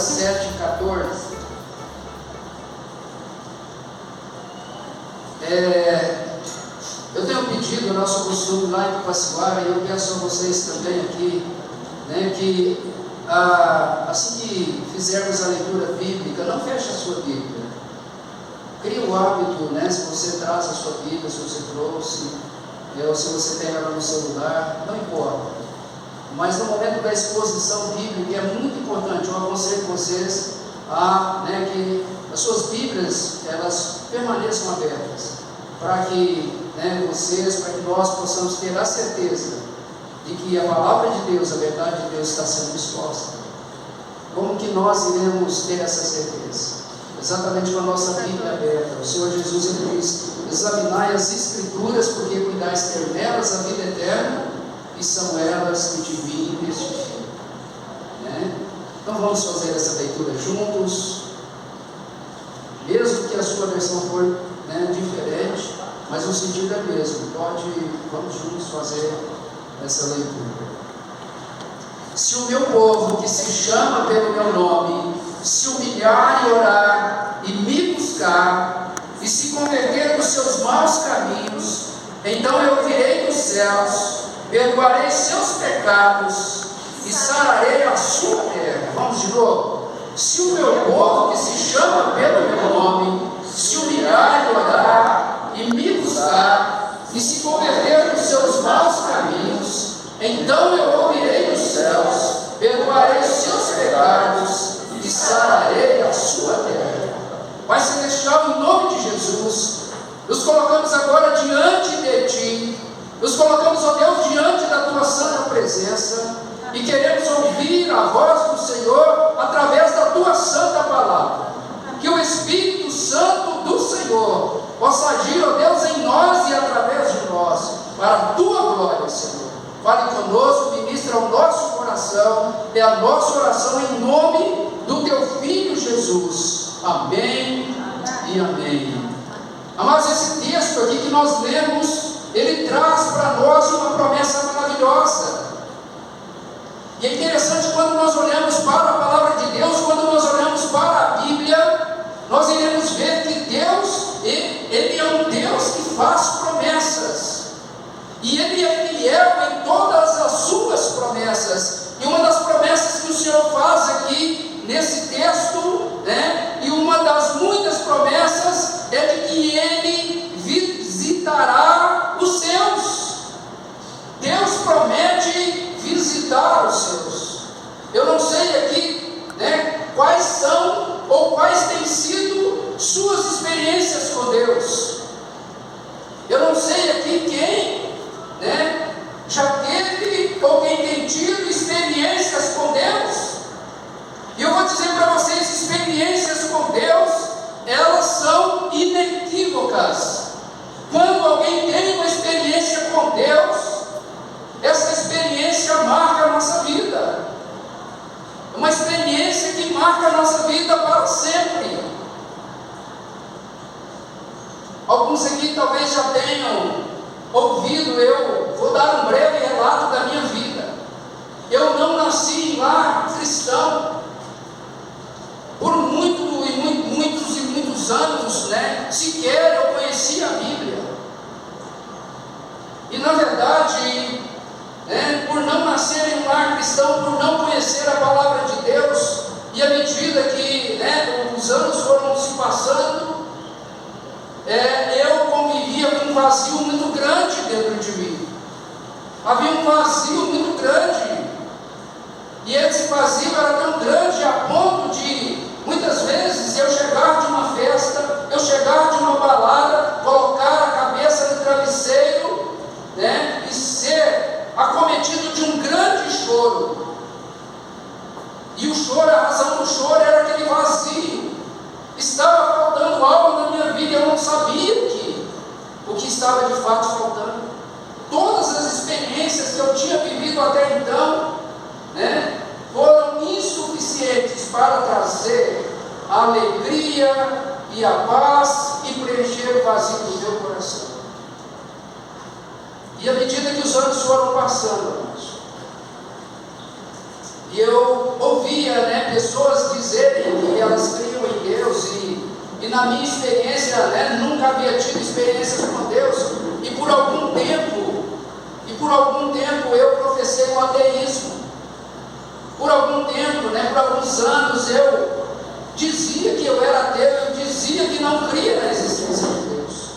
7,14. Eu tenho pedido, nosso costume lá em Copaciguara, e eu peço a vocês também aqui, né, que assim que fizermos a leitura bíblica, não feche a sua Bíblia. Cria o hábito, né, se você traz a sua Bíblia, se você trouxe, ou se você tem ela no celular, não importa. Mas no momento da exposição bíblica é muito importante, eu aconselho vocês que as suas Bíblias, elas permaneçam abertas, para que para que nós possamos ter a certeza de que a palavra de Deus, a verdade de Deus está sendo exposta. Como que nós iremos ter essa certeza? Exatamente com a nossa Bíblia aberta. O Senhor Jesus ele diz: examinai as Escrituras, porque cuidais ter nelas a vida eterna, e são elas que de mim testificam. Então vamos fazer essa leitura juntos, mesmo que a sua versão for diferente, mas o sentido é o mesmo. Vamos juntos fazer essa leitura. Se o meu povo, que se chama pelo meu nome, se humilhar e orar, e me buscar, e se converter dos seus maus caminhos, então eu virei dos céus, perdoarei seus pecados, e sararei a sua terra. Vamos de novo. Se o meu povo, que se chama pelo meu nome, se humilhar e orar, e me buscar, e se converter dos seus maus caminhos, então eu ouvirei dos céus, perdoarei seus pecados, e sararei a sua terra. Pai Celestial, em nome de Jesus, nos colocamos agora diante de Ti, nos colocamos, ó Deus, diante da Tua santa presença, e queremos ouvir a voz do Senhor através da Tua santa palavra. Que o Espírito Santo do Senhor possa agir, ó Deus, em nós e através de nós, para a Tua glória, Senhor. Fale conosco, ministra ao nosso coração, é a nossa oração em nome do Teu Filho Jesus. Amém e amém. Amados, esse texto aqui que nós lemos, ele traz para nós uma promessa maravilhosa. E é interessante quando nós olhamos para a palavra de Deus, quando nós olhamos para a Bíblia, nós iremos ver que Deus, Ele é um Deus que faz promessas. E Ele é fiel em todas as suas promessas. E uma das promessas que o Senhor faz aqui nesse texto, e uma das muitas promessas, é de que Ele visitará os seus. Deus promete visitar os seus. Eu não sei aqui, quais são ou quais têm sido suas experiências com Deus. Eu não sei aqui quem, já teve ou quem tem tido experiências com Deus. E eu vou dizer para vocês, experiências com Deus, elas são inequívocas. Quando alguém tem uma experiência com Deus, essa experiência marca a nossa vida. Uma experiência que marca a nossa vida para sempre. Alguns aqui talvez já tenham ouvido, eu vou dar um breve relato da minha vida. Eu não nasci em lar cristão. Por muitos anos, sequer eu conhecia a Bíblia. E na verdade, por não nascer em um lar cristão, por não conhecer a palavra de Deus, e à medida que os anos foram se passando, eu convivia com um vazio muito grande dentro de mim. Havia um vazio muito grande, e esse vazio era tão grande a ponto de, muitas vezes, eu chegar de uma festa, eu chegar de uma balada, colocar a cabeça no travesseiro, e ser acometido de um grande choro. E o choro, a razão do choro era aquele vazio. Estava faltando algo na minha vida, eu não sabia o que estava de fato faltando. Todas as experiências que eu tinha vivido até então, foram insuficientes para trazer a alegria e a paz e preencher o vazio do meu coração. E à medida que os anos foram passando, E eu ouvia, né, pessoas dizerem que elas criam em Deus, e na minha experiência, né, nunca havia tido experiências com Deus, e por algum tempo eu professei o ateísmo. Por algum tempo, né, por alguns anos eu dizia que eu era ateu, eu dizia que não cria na existência de Deus.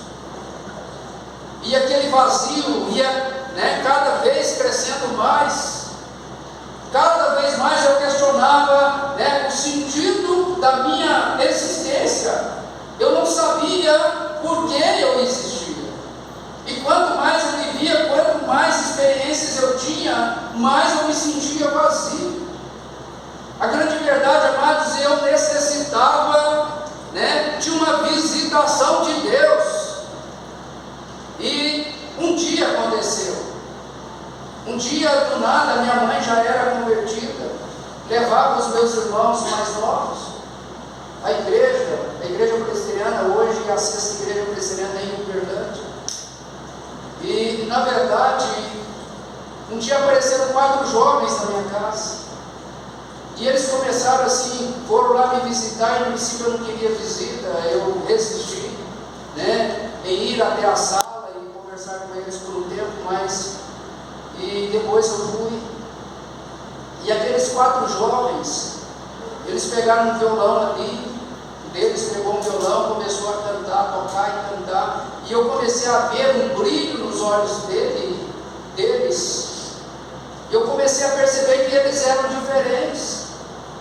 E aquele vazio ia, né, cada vez crescendo mais. Cada vez mais eu questionava, né, o sentido da minha existência. Eu não sabia por que eu existia. E quanto mais eu vivia, quanto mais experiências eu tinha, mais eu me sentia vazio. A grande verdade, amados, eu necessitava, né, de uma visitação de Deus. E um dia aconteceu. Um dia, do nada, minha mãe já era convertida, levava os meus irmãos mais novos à igreja, a igreja presbiteriana, hoje é a 6ª igreja presbiteriana em Uberlândia. E, na verdade, um dia apareceram 4 jovens na minha casa, e eles começaram assim, foram lá me visitar, e no princípio eu não queria visita, eu resisti, né, em ir até a sala e conversar com eles por um tempo, mas... E depois eu fui, e aqueles 4 jovens, eles pegaram um violão ali, um deles pegou um violão, começou a cantar, tocar e cantar, e eu comecei a ver um brilho nos olhos deles, e eu comecei a perceber que eles eram diferentes,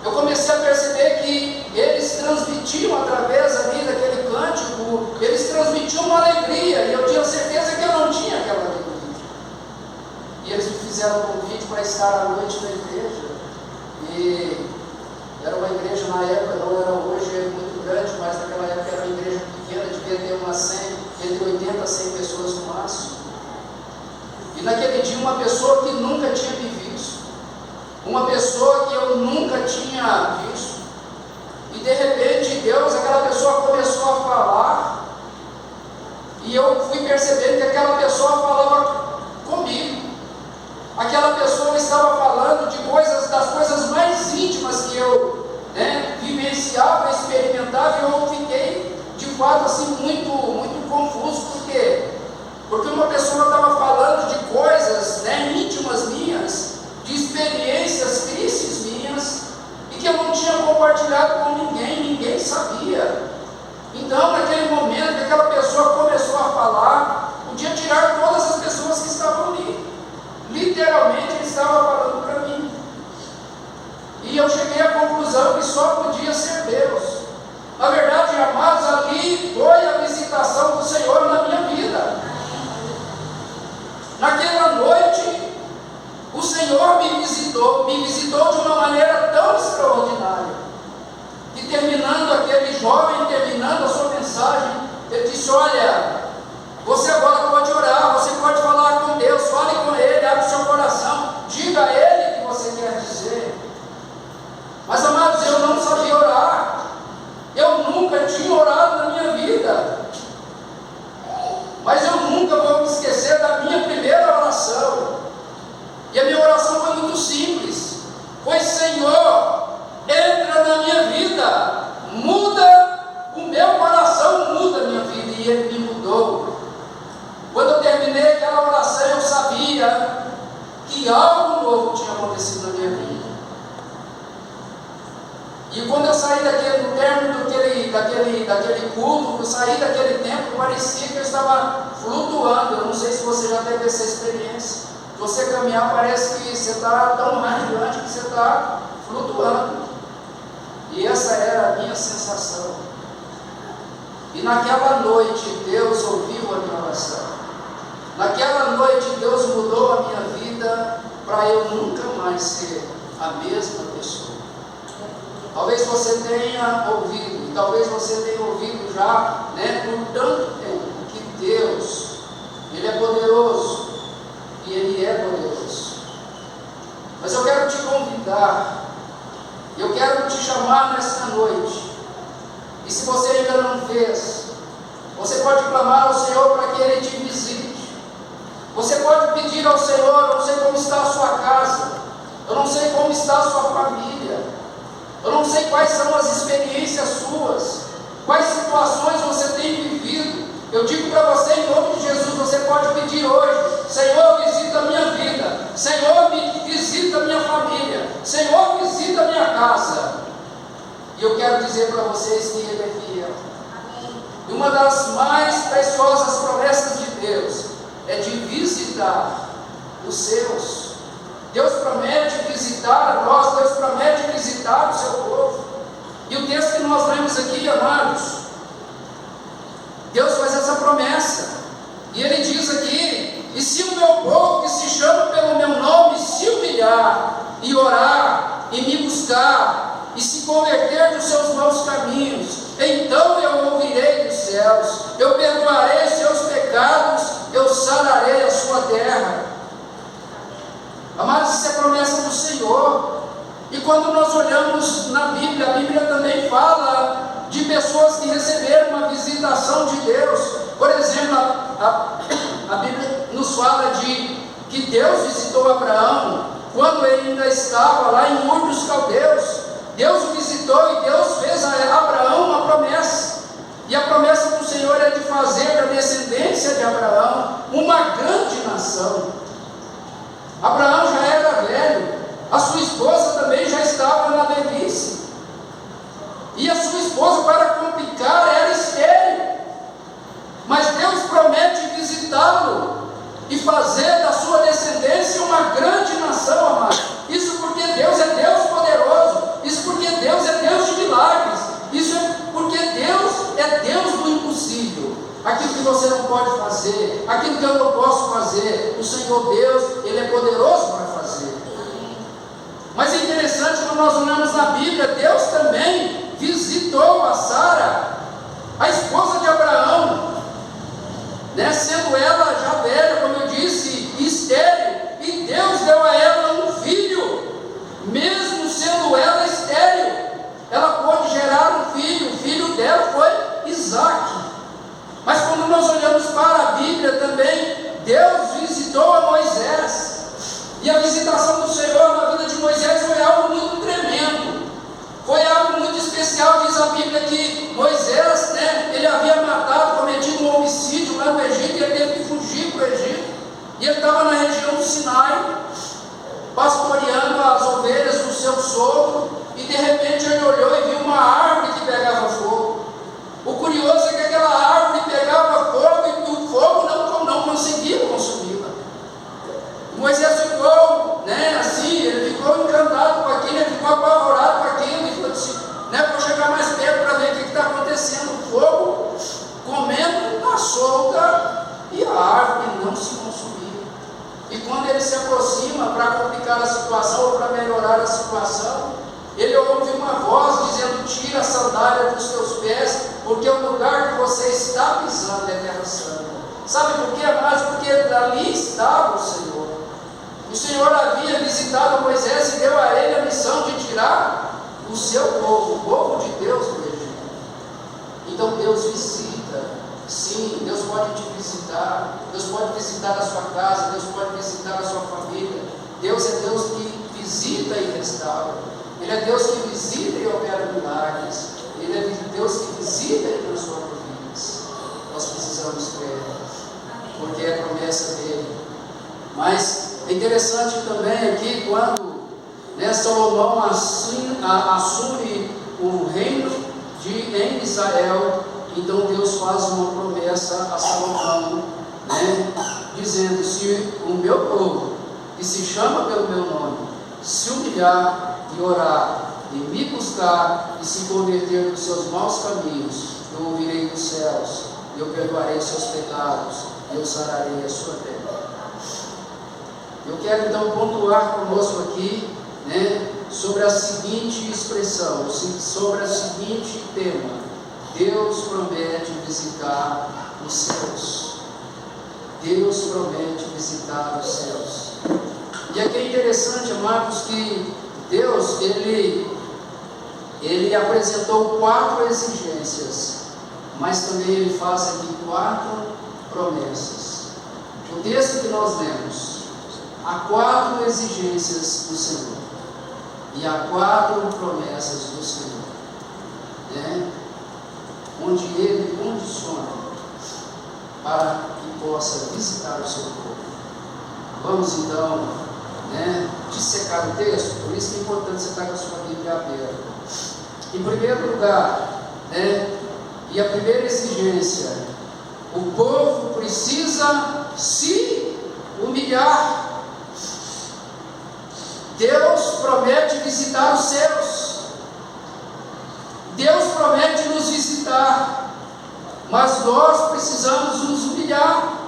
eu comecei a perceber que eles transmitiam através ali daquele cântico, eles transmitiam uma alegria, e eu tinha certeza que eu não tinha aquela alegria. E eles me fizeram um convite para estar à noite na igreja. E era uma igreja na época, não era hoje, é muito grande, mas naquela época era uma igreja pequena, devia ter umas 100, entre 80 a 100 pessoas no máximo. E naquele dia uma pessoa que nunca tinha me visto, uma pessoa que eu nunca tinha visto, e de repente Deus, aquela pessoa começou a falar, e eu fui percebendo que aquela pessoa falava comigo. Aquela pessoa estava falando de coisas, das coisas mais íntimas que eu, né, vivenciava, experimentava, e eu fiquei de fato assim muito confuso. Por quê? Porque uma pessoa estava falando de coisas, né, íntimas minhas, de experiências tristes minhas, e que eu não tinha compartilhado com ninguém sabia. Então, naquele momento, aquela pessoa começou a falar, podia tirar todas as pessoas que estavam ali. Literalmente ele estava falando para mim, e eu cheguei à conclusão que só podia ser Deus. Na verdade, amados, ali foi a visitação do Senhor na minha vida. Naquela noite, o Senhor me visitou de uma maneira tão extraordinária, que terminando aquele jovem, terminando a sua mensagem, ele disse: olha, você agora pode orar, você pode falar com Deus, fale com Ele, abre o seu coração, diga a Ele o que você quer dizer. Mas, amados, eu não sabia orar, eu nunca tinha orado na minha vida, mas eu nunca vou me esquecer da minha primeira oração, e a minha oração foi muito simples, foi: Senhor, entra na minha vida, muda o meu coração, muda a minha vida, e Ele me mudou. Quando eu terminei aquela oração, eu sabia que algo novo tinha acontecido na minha vida. E quando eu saí no término daquele culto, eu saí daquele tempo, parecia que eu estava flutuando. Eu não sei se você já teve essa experiência. Se você caminhar, parece que você está tão radiante que você está flutuando. E essa era a minha sensação. E naquela noite, Deus ouviu a minha oração. Naquela noite, Deus mudou a minha vida para eu nunca mais ser a mesma pessoa. Talvez você tenha ouvido, e talvez você tenha ouvido já, né, por tanto tempo, que Deus, Ele é poderoso, e Ele é poderoso. Mas eu quero te convidar, eu quero te chamar nesta noite, e se você ainda não fez, você pode clamar ao Senhor para que Ele te visite. Você pode pedir ao Senhor, não sei como está a sua casa, Eu não sei como está a sua família. Eu não sei quais são as experiências suas, quais situações você tem vivido. Eu digo para você, em nome de Jesus, você pode pedir hoje: Senhor, visita a minha vida. Senhor, visita a minha família. Senhor, visita a minha casa. E eu quero dizer para vocês que Ele é fiel. E uma das mais preciosas promessas de Deus é de visitar os seus. Deus promete visitar a nós, Deus promete visitar o seu povo. E o texto que nós lemos aqui, amados, Deus faz essa promessa. E Ele diz aqui: e se o meu povo, que se chama pelo meu nome, se humilhar e orar e me buscar e se converter dos seus maus caminhos, então eu ouvirei dos céus, eu perdoarei seus pecados, eu sararei a sua terra. Amados, isso é promessa do Senhor. E quando nós olhamos na Bíblia, a Bíblia também fala de pessoas que receberam uma visitação de Deus. Por exemplo, a Bíblia nos fala de que Deus visitou Abraão quando ele ainda estava lá em Ur dos Caldeus. Deus o visitou e Deus fez a Abraão uma promessa. E a promessa do Senhor é de fazer da descendência de Abraão uma grande nação. Abraão já era velho, a sua esposa também já estava na velhice, e a sua esposa, para complicar, era estéril. Mas Deus promete visitá-lo e fazer da sua descendência uma grande nação, amado. Isso porque Deus é Deus poderoso, isso porque Deus é Deus de milagres, isso é porque Deus é Deus do impossível. Aquilo que você não pode fazer, aquilo que eu não posso fazer, o Senhor Deus, Ele é poderoso para fazer. Mas é interessante, quando nós olhamos na Bíblia, Deus também visitou a Sara, a esposa de Abraão, sendo ela já velha, como eu disse, estéril, e Deus deu a ela um filho, mesmo sendo ela estéril, ela pôde gerar um filho. O filho dela foi Isaque. Mas quando nós olhamos para a Bíblia também, Deus visitou a Moisés, e a visitação do Senhor na vida de Moisés foi algo muito tremendo, foi algo muito especial. Diz a Bíblia que Moisés, ele havia matado, cometido um homicídio lá no Egito, e ele teve que fugir para o Egito, e ele estava na região do Sinai, pastoreando as ovelhas do seu sogro, e de repente ele olhou e viu uma árvore que pegava fogo. O curioso é que aquela árvore pegava fogo e o fogo não conseguia consumi-la. Moisés ficou, assim, ele ficou encantado com aquilo, ele ficou apavorado com aquilo, e ficou assim, vou chegar mais perto para ver o que está acontecendo. O fogo comendo a solta e a árvore não se consumia. E quando ele se aproxima para complicar a situação ou para melhorar a situação, ele ouve uma voz dizendo: tira a sandália dos teus pés, porque o lugar que você está pisando é terra santa. Sabe por quê, amados? Porque ali estava o Senhor. O Senhor havia visitado Moisés e deu a ele a missão de tirar o seu povo, o povo de Deus, do Egito. Então Deus visita. Sim, Deus pode te visitar. Deus pode visitar a sua casa, Deus pode visitar a sua família. Deus é Deus que visita e restaura. Ele é Deus que visita e opera milagres. Ele é Deus que visita e transforma vidas. Nós precisamos crer, porque é a promessa dele. Mas é interessante também aqui, quando Salomão assume o reino em Israel, então Deus faz uma promessa a Salomão, dizendo: se o meu povo, que se chama pelo meu nome, se humilhar e orar, e me buscar, e se converter dos seus maus caminhos, eu ouvirei dos céus, e eu perdoarei os seus pecados, e eu sararei a sua terra. Eu quero então pontuar conosco aqui, sobre a seguinte expressão, sobre o seguinte tema: Deus promete visitar os céus. Deus promete visitar os céus. E aqui é interessante, amados, que Deus, ele apresentou 4 exigências, mas também ele faz aqui 4 promessas. O texto que nós lemos, há 4 exigências do Senhor e há 4 promessas do Senhor, né? Onde Ele condiciona para que possa visitar o seu povo. Vamos então, né, dissecar o texto. Por isso que é importante você estar com a sua Bíblia aberta. Em primeiro lugar, né, e a primeira exigência, o povo precisa se humilhar. Deus promete visitar os seus. Deus promete nos visitar, mas nós precisamos nos humilhar.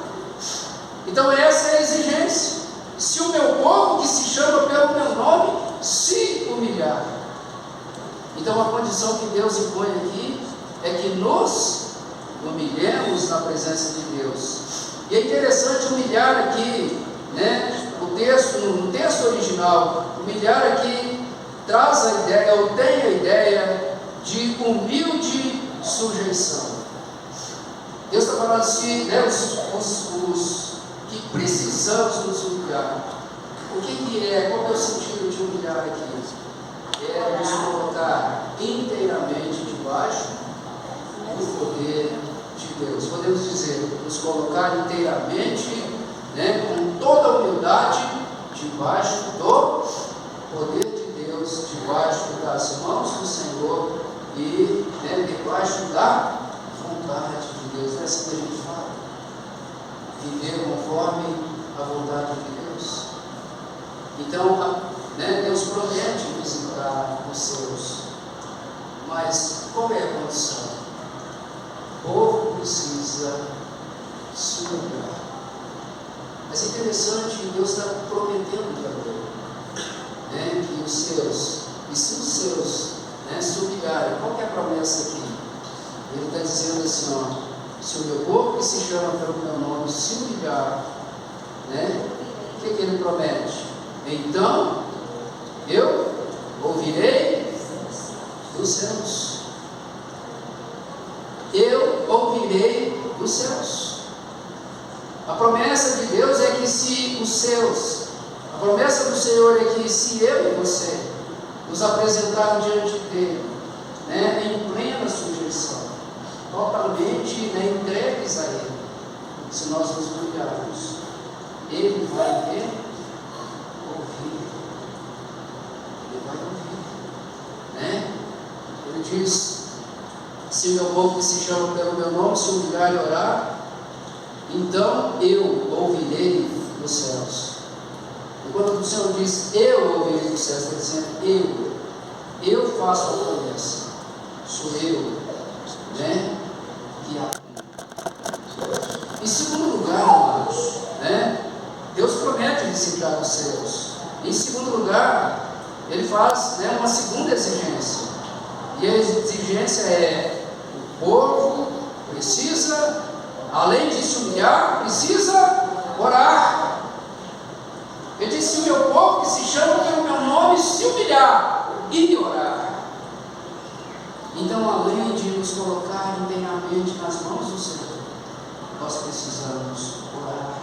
Então essa é a exigência. Se o meu povo, que se chama pelo meu nome, se humilhar. Então a condição que Deus impõe aqui é que nos humilhemos na presença de Deus. E é interessante humilhar aqui, né? No texto original, humilhar aqui traz a ideia, ou tem a ideia de humilde sujeição. Deus está falando assim, né, os que precisamos nos humilhar. O que é? Qual é o sentido de humilhar aqui? É nos colocar inteiramente debaixo do poder de Deus. Podemos dizer, nos colocar inteiramente, né, com toda a humildade, debaixo do poder de Deus, debaixo das mãos do Senhor e, né, debaixo da vontade de Deus. Não é assim que a gente fala? Viver conforme a vontade de Deus. Então, né, Deus promete visitar os seus, mas qual é a condição? O povo precisa se humilhar. Mas é interessante que Deus está prometendo também, né, que os seus, e se os seus, né, se humilharem, qual que é a promessa aqui? Ele está dizendo assim, ó, se o meu povo que se chama pelo meu nome se humilhar, né, o que ele promete? Então eu ouvirei dos céus. Eu ouvirei dos céus. A promessa de Deus é que se os seus, a promessa do Senhor é que se eu e você nos apresentarmos diante dele, né, em plena sujeição, totalmente, né, entregues a ele, se nós nos humilharmos, ele vai ouvir. Ele vai ouvir, né? Ele diz: se o meu povo que se chama pelo meu nome se humilhar e orar, então eu ouvirei dos céus. E quando o Senhor diz eu ouvirei dos céus, está dizendo eu faço a promessa, sou eu, né, que a cumpro. Em segundo lugar, amados, né, Deus promete visitar os céus. Em segundo lugar, ele faz, né, uma segunda exigência, e a exigência é: o povo precisa, além de se humilhar, precisa orar. Ele disse: se o meu povo que se chama pelo meu nome se humilhar e orar. Então, além de nos colocar inteiramente nas mãos do Senhor, nós precisamos orar.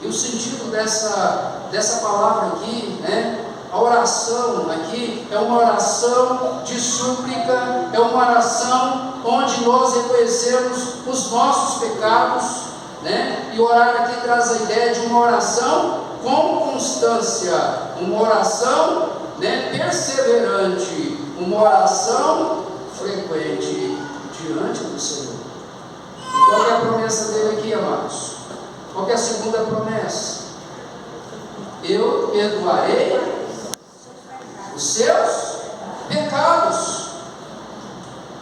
E o sentido dessa palavra aqui, né, a oração aqui é uma oração de súplica, é uma oração onde nós reconhecemos os nossos pecados, né? E orar aqui traz a ideia de uma oração com constância, uma oração, né, perseverante, uma oração frequente diante do Senhor. E qual é a promessa dele aqui, amados? Qual é a segunda promessa? Eu perdoarei os seus pecados.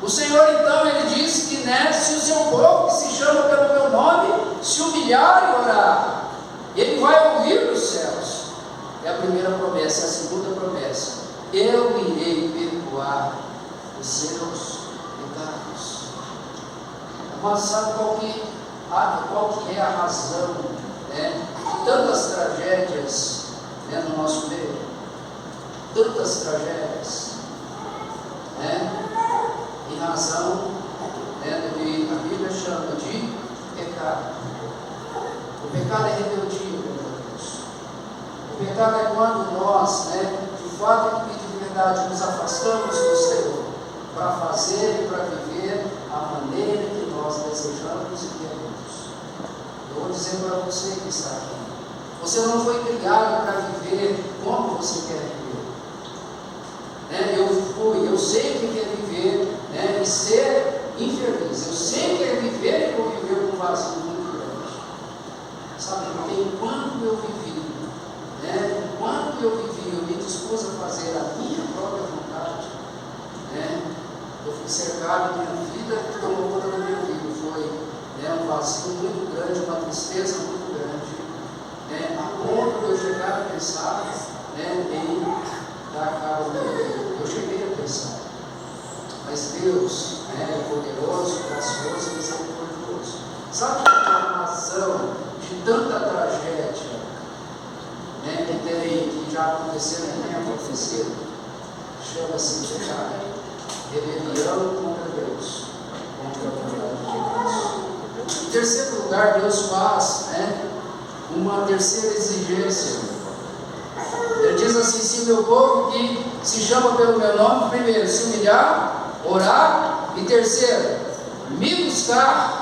O Senhor então, ele disse que, né, se o seu povo que se chama pelo meu nome se humilhar e orar, ele vai ouvir dos céus. É a primeira promessa. É a segunda promessa: eu irei perdoar os seus pecados. Mas sabe qual que é a razão, né, de tantas tragédias, né, no nosso meio? Tantas tragédias, né, em razão, né, do que a Bíblia chama de pecado. O pecado é rebeldia contra Deus. O pecado é quando nós, de fato e de verdade, nos afastamos do Senhor para fazer e para viver a maneira que nós desejamos e queremos. Eu vou dizer para você que está aqui: você não foi criado para viver como você quer viver. Eu sei que quer viver e ser infeliz. Eu sei que é viver e conviver com um vazio muito grande. Sabe, porque enquanto eu vivi, eu me dispus a fazer a minha própria vontade, eu fui cercado, minha vida que tomou conta da minha vida. Foi um vazio muito grande, uma tristeza muito grande, a ponto de eu chegar a pensar em dar cabo da minha vida. Eu cheguei a pensar, mas Deus é poderoso, gracioso e misericordioso. Sabe qual é a razão de tanta tragédia que já aconteceu e tem acontecido? Chama-se pecado, rebelião contra Deus, contra a vontade de Deus. Em terceiro lugar, Deus faz uma terceira exigência. Ele diz assim: se meu povo que se chama pelo meu nome, primeiro, se humilhar, orar, e terceiro, me buscar,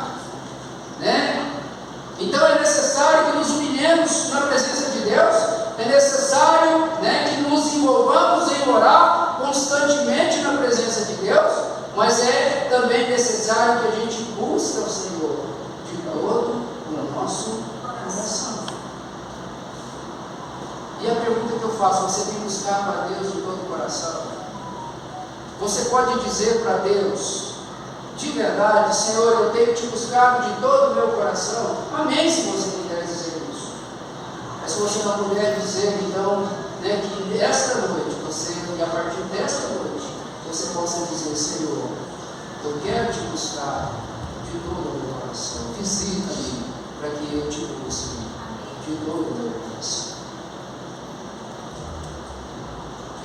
Então é necessário que nos humilhemos na presença de Deus, é necessário que nos envolvamos em orar constantemente na presença de Deus, mas é também necessário que a gente busque o Senhor de todo o nosso coração. E a pergunta que eu faço: você tem que buscar para Deus de todo o coração? Você pode dizer para Deus de verdade: Senhor, eu tenho te buscado de todo o meu coração? Amém, se você puder dizer isso. Mas se você não puder dizer, então, que esta noite, e a partir desta noite, você possa dizer: Senhor, eu quero te buscar de todo o meu coração. Visita-me para que eu te busque de todo o meu coração.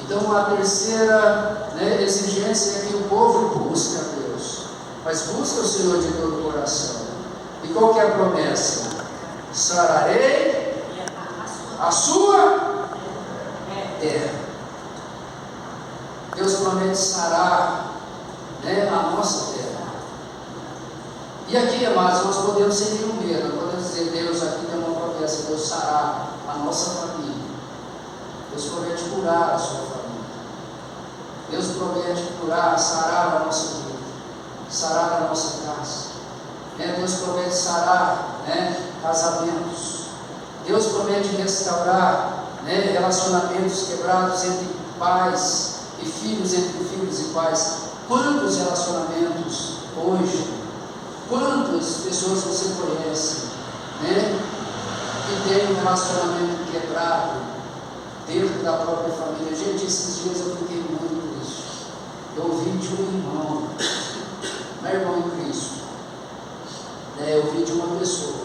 Então a terceira exigência é que o povo busque a Deus, mas busca o Senhor de todo o coração. E qual que é a promessa? Sararei a sua terra. Deus promete sarar a nossa terra. E aqui, amados, nós podemos sem nenhum medo, nós podemos dizer: Deus, aqui tem uma promessa, Deus sarar a nossa família. Deus promete curar a sua família. Deus promete curar, sarar a nossa vida, sarar a nossa casa. Deus promete sarar casamentos. Deus promete restaurar relacionamentos quebrados entre pais e filhos, entre filhos e pais. Quantos relacionamentos hoje, quantas pessoas você conhece que tem um relacionamento quebrado dentro da própria família? Gente, esses dias eu fiquei muito isso. Eu ouvi de um irmão, não é irmão em Cristo, eu ouvi de uma pessoa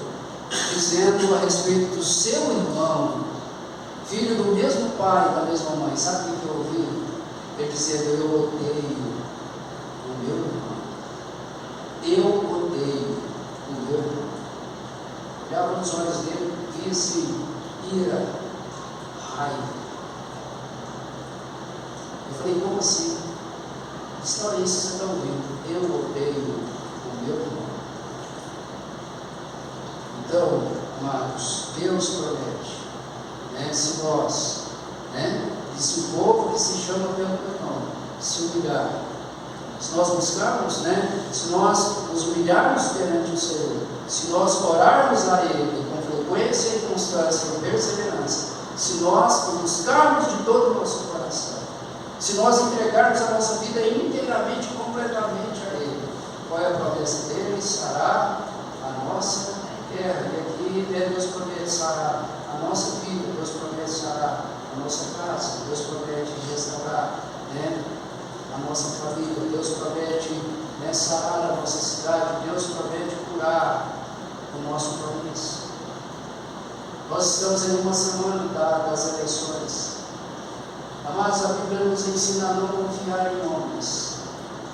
dizendo a respeito do seu irmão, filho do mesmo pai, da mesma mãe. Sabe o que eu ouvi? Ele dizendo: eu odeio o meu irmão. Eu odeio o meu irmão. Olhava nos olhos dele, via-se ira, raiva. Eu falei: como assim? História isso, você está ouvindo? Eu odeio o meu irmão. Então, amados, Deus promete, se nós, e se o povo que se chama pelo meu nome se humilhar, se nós buscarmos, se nós nos humilharmos perante o Senhor, se nós orarmos a Ele com frequência e constância, com perseverança, se nós o buscarmos de todo o nosso coração, se nós entregarmos a nossa vida inteiramente, completamente a Ele, qual é a promessa dele? Sarar a nossa terra. E aqui Deus promete sarar a nossa vida, Deus promete sarar a nossa casa, Deus promete restaurar a nossa família, Deus promete sarar a nossa cidade, Deus promete curar o nosso país. Nós estamos em uma semana das eleições. Amados, a Bíblia nos ensina a não confiar em homens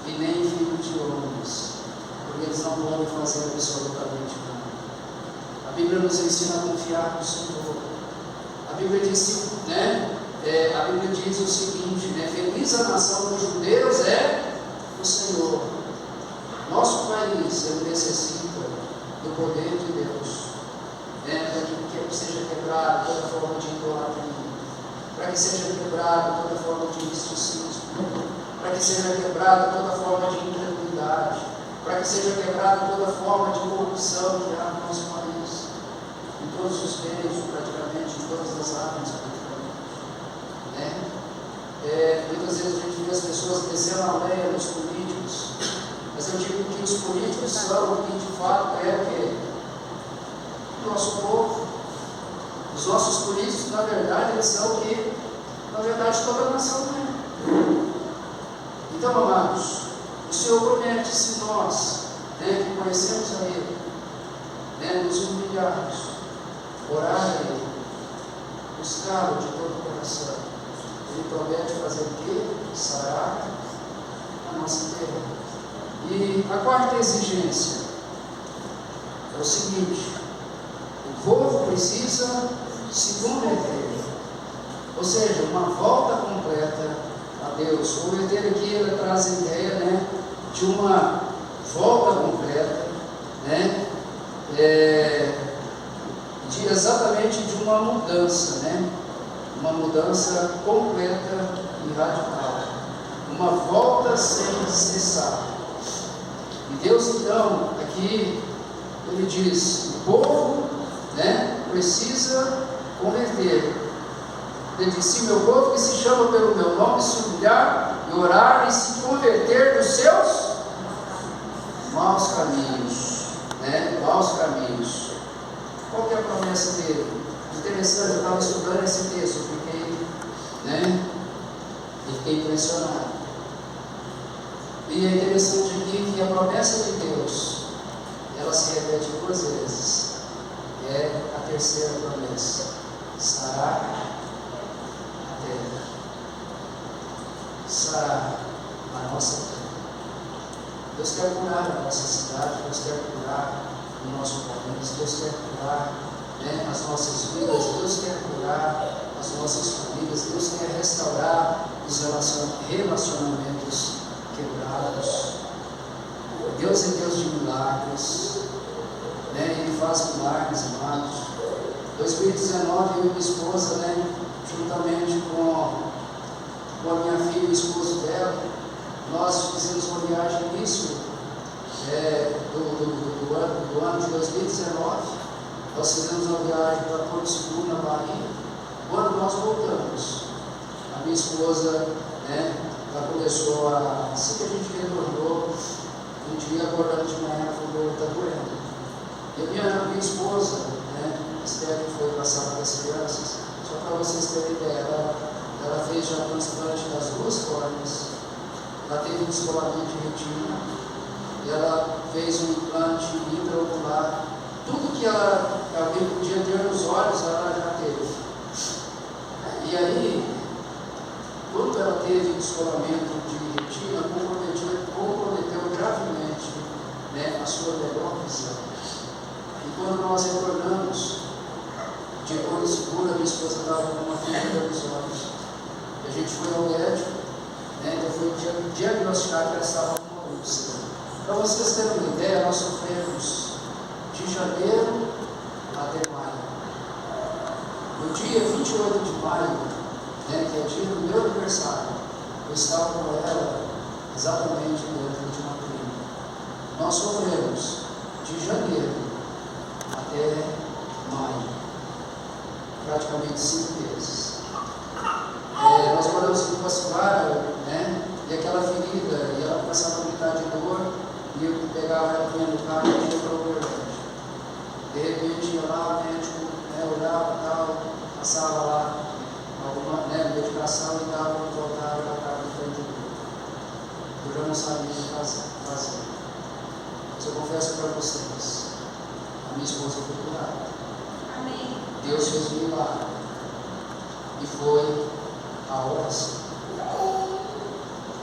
e nem em filhos de homens, porque eles não podem fazer absolutamente nada. A Bíblia nos ensina a confiar no Senhor. A Bíblia diz, né? A Bíblia diz o seguinte, né? Feliz a nação cujo Deus é o Senhor. Nosso país, ele necessita do poder de Deus, né? Para que seja quebrado toda forma de idolatria, para que seja quebrado toda forma de misticismo, para que seja quebrada toda forma de incredulidade, para que seja quebrada toda forma de corrupção que há no nosso país, em todos os meios, praticamente, em todas as áreas, né? Muitas vezes a gente vê as pessoas descendo a lenha nos políticos, mas eu digo que os políticos são o que de fato é o que? O nosso povo. Os nossos políticos, na verdade, eles são o que? Na verdade, toda a nação é. Então, amados, o Senhor promete, se nós, né, que conhecemos a Ele, né, nos humilharmos, orar a Ele, buscá-lo de todo o coração, Ele promete fazer o quê? Sarar a nossa terra. E a quarta exigência é o seguinte: o povo precisa se converter, ou seja, uma volta completa a Deus. Converter aqui, ela traz a ideia, né, de uma volta completa, né, exatamente de uma mudança, né, uma mudança completa e radical, uma volta sem cessar. E Deus, então, aqui, Ele diz: o povo, né, precisa converter. Ele disse: meu povo que se chama pelo meu nome, se humilhar e orar e se converter dos seus maus caminhos, né? Maus caminhos. Qual que é a promessa dele? Interessante, eu estava estudando esse texto, fiquei impressionado. E é interessante aqui que a promessa de Deus, ela se repete duas vezes. É a terceira promessa: sarar a terra, sarar a nossa terra. Deus quer curar a nossa cidade, Deus quer curar o nosso país, Deus quer curar, né, as nossas vidas, Deus quer curar as nossas famílias, Deus quer restaurar os relacionamentos quebrados. Deus é Deus de milagres, né? Ele faz milagres, amados. Em 2019, eu e minha esposa, né, juntamente com a minha filha e o esposo dela, nós fizemos uma viagem no início do ano de 2019. Nós fizemos uma viagem para Porto Seguro, na Bahia. Quando nós voltamos, a minha esposa, né, ela começou assim que a gente retornou, um dia acordando de manhã, ela falou: está doendo. E a minha esposa, né, Esther, que foi para a sala das crianças, só para vocês terem ideia, ela fez já o transplante das duas córneas, ela teve um descolamento de retina, e ela fez um implante intraocular. Tudo que alguém podia ter nos olhos, ela já teve. E aí, quando ela teve o descolamento de retina, comprometeu gravemente, né, a sua melhor visão. E quando nós retornamos de Porto Seguro, a minha esposa estava com uma ferida nos olhos. A gente foi ao médico, né, então foi diagnosticado que ela estava com uma úlcera. Para vocês terem uma ideia, nós sofremos de janeiro até maio. No dia 28 de maio, né, que é o dia do meu aniversário, eu estava com ela exatamente dentro de uma clínica. Nós sofremos de janeiro até maio, praticamente 5 meses. Nós moramos em Passuara, né, e aquela ferida, e ela começava a gritar de dor, e eu pegava ela, vinha no carro e ia para o Uberlândia. De repente ia lá, o médico, né, olhava e tal, passava lá alguma, né, medicação e dava e voltava para cá de frente do corpo. Eu já não sabia o que fazer. Mas eu confesso para vocês, a minha esposa foi curada. Amém. Deus fez um milagre. E foi a oração.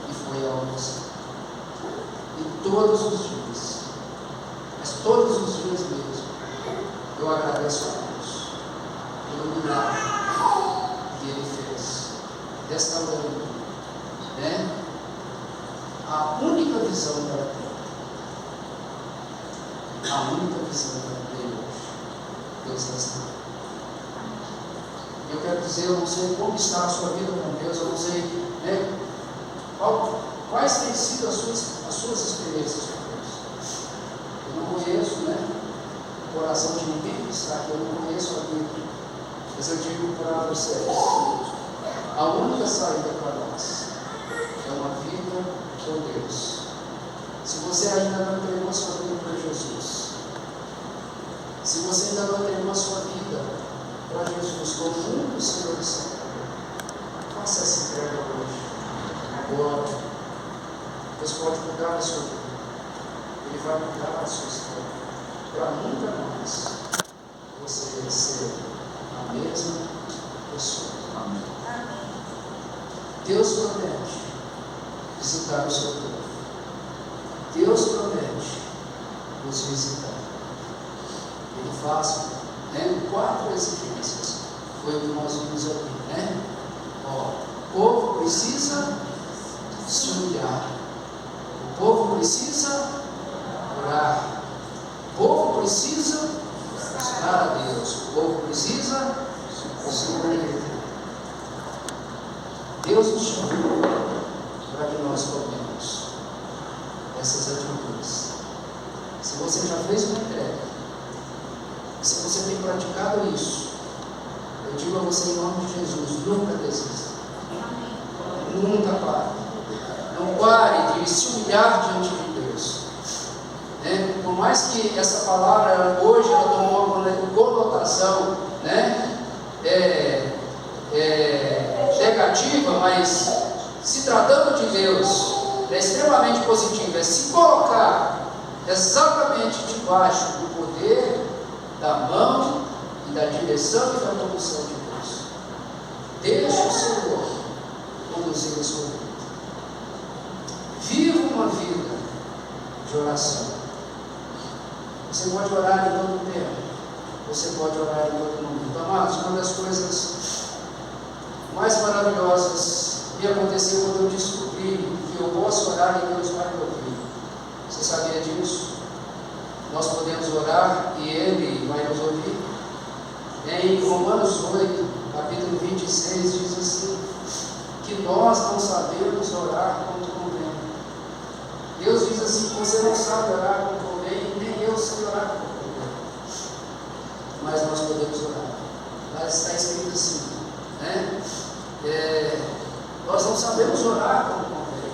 E foi a oração. E todos os dias, mas todos os dias mesmo, eu agradeço a Deus. pelo milagre que Ele fez, restaurando, né, a única visão para ter. A única visão para ter hoje. Deus restaura. Eu quero dizer, eu não sei como está a sua vida com Deus, eu não sei, né, quais têm sido as suas experiências com Deus. Eu não conheço, né, o coração de ninguém que está aqui, eu não conheço a Bíblia, mas eu digo para vocês, a única saída para nós é uma vida com Deus. Se você ainda não entregou a sua vida para Jesus, se você ainda não entregou a sua vida para Jesus como único Senhor e Salvador, faça essa entrega hoje, agora. Deus pode mudar a sua vida, Ele vai mudar a sua história, para nunca mais você ser a mesma pessoa. Amém. Deus promete visitar o seu povo. Deus promete nos visitar. Ele faz, né, 4 exigências. Foi o que nós vimos aqui, né? O povo precisa se humilhar. O povo precisa orar. O povo precisa buscar a Deus. O povo precisa se converter. Deus nos chama para que nós tomemos essas atitudes. Se você já fez uma entrega, se você tem praticado isso, eu digo a você em nome de Jesus, nunca desista. Nunca pare. Não pare de se humilhar diante de Deus. Né? Por mais que essa palavra hoje ela tomou uma conotação, né, negativa, mas se tratando de Deus, é extremamente positivo. É se colocar exatamente debaixo do poder, da mão e da direção e da condução de Deus. Deixe o Senhor conduzir a sua vida. Viva uma vida de oração. Você pode orar em todo tempo. Você pode orar em todo momento. Amados, uma das coisas mais maravilhosas que aconteceu quando eu descobri que eu posso orar e Deus vai me ouvir. Você sabia disso? Nós podemos orar e Ele vai nos ouvir. Em Romanos 8, capítulo 26, diz assim, que nós não sabemos orar como convém. Deus diz assim, que você não sabe orar como convém, nem eu sei orar como convém. Mas nós podemos orar. Lá está escrito assim, né? Nós não sabemos orar como convém,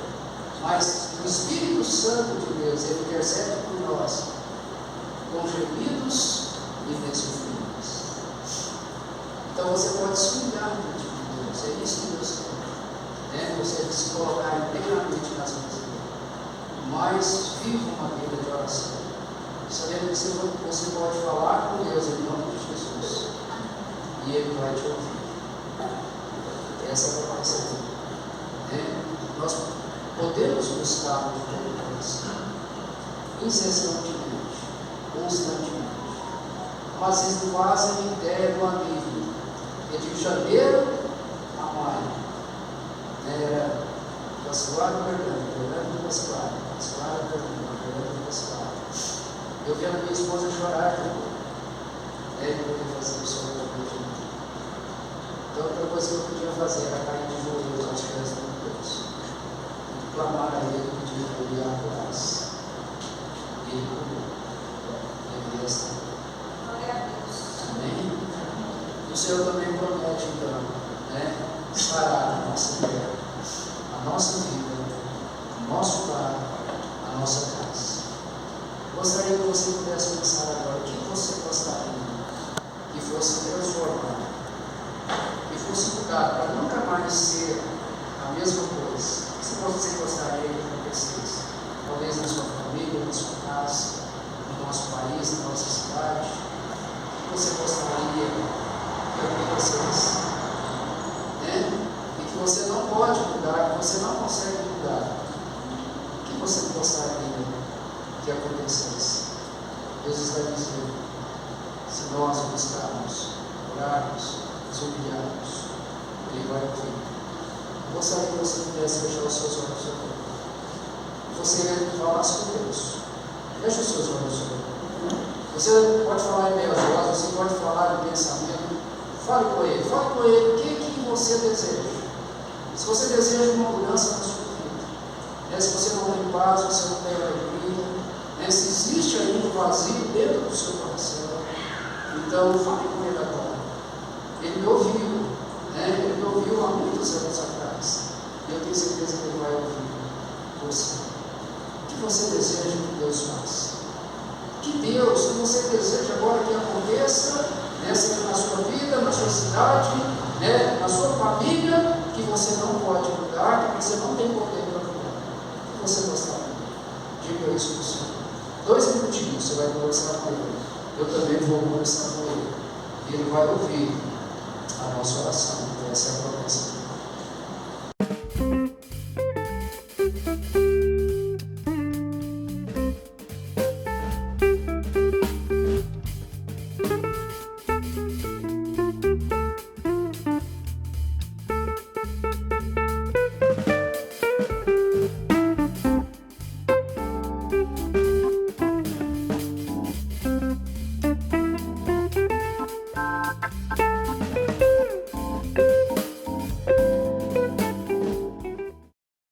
mas o Espírito Santo de Deus, Ele intercede por nós, com gemidos indescritíveis. Então você pode se humilhar diante de Deus, é isso que Deus quer, né? Você se colocar inteiramente nas mãos dele, mas viva uma vida de oração, sabendo que você pode falar com Deus em nome de Jesus, e Ele vai te ouvir. Essa é a promessa dele, né? Nós podemos buscar de todo o coração, incessantemente, constantemente, mas vocês não fazem ideia do alívio. É de janeiro a maio, era Pascoal e Fernando Pascoal, Pascoal e Fernando Pascoal. Eu vi a minha esposa chorar, né, para poder fazer o som da igreja. Então a outra coisa que eu podia fazer era cair de joelhos aos pés de Deus, clamar a Ele, pedir para Ele a graça. E Ele curou. Ele restaurou. Amém? O Senhor também promete, então, né, sarar a nossa terra, a nossa vida, o nosso lar, a nossa casa. Gostaria que você pudesse pensar agora o que você gostaria que fosse transformado, que fosse mudado para nunca mais ser a mesma coisa. O que você gostaria que acontecesse? Talvez na sua família, na sua casa, no nosso país, na nossa cidade. O que você gostaria que acontecesse? Né? E que você não pode mudar, que você não consegue mudar. O que você gostaria que acontecesse? Deus está dizendo, se nós buscarmos fracos, os humilhados. Ele vai ouvir. Eu gostaria que você pudesse fechar os seus olhos agora. Você falasse com Deus. Feche os seus olhos agora. Você pode falar em meia voz, você pode falar em pensamento. Fale com Ele. Fale com Ele o que você deseja. Se você deseja uma mudança na sua vida, se você não tem paz, você não tem alegria, se existe ainda um vazio dentro do seu coração, então fale com Ele agora. Ele me ouviu, Ele me ouviu há muitos anos atrás, e eu tenho certeza que Ele vai ouvir você. O que você deseja que Deus faça? Que Deus, que você deseja agora que aconteça, seja na sua vida, na sua cidade, na sua família, que você não pode mudar, que você não tem poder para mudar. O que você gostaria? Diga isso para o Senhor. 2 minutinhos, você vai conversar com Ele. Eu também vou conversar com Ele. E Ele vai ouvir a nossa oração. Essa é a promessa.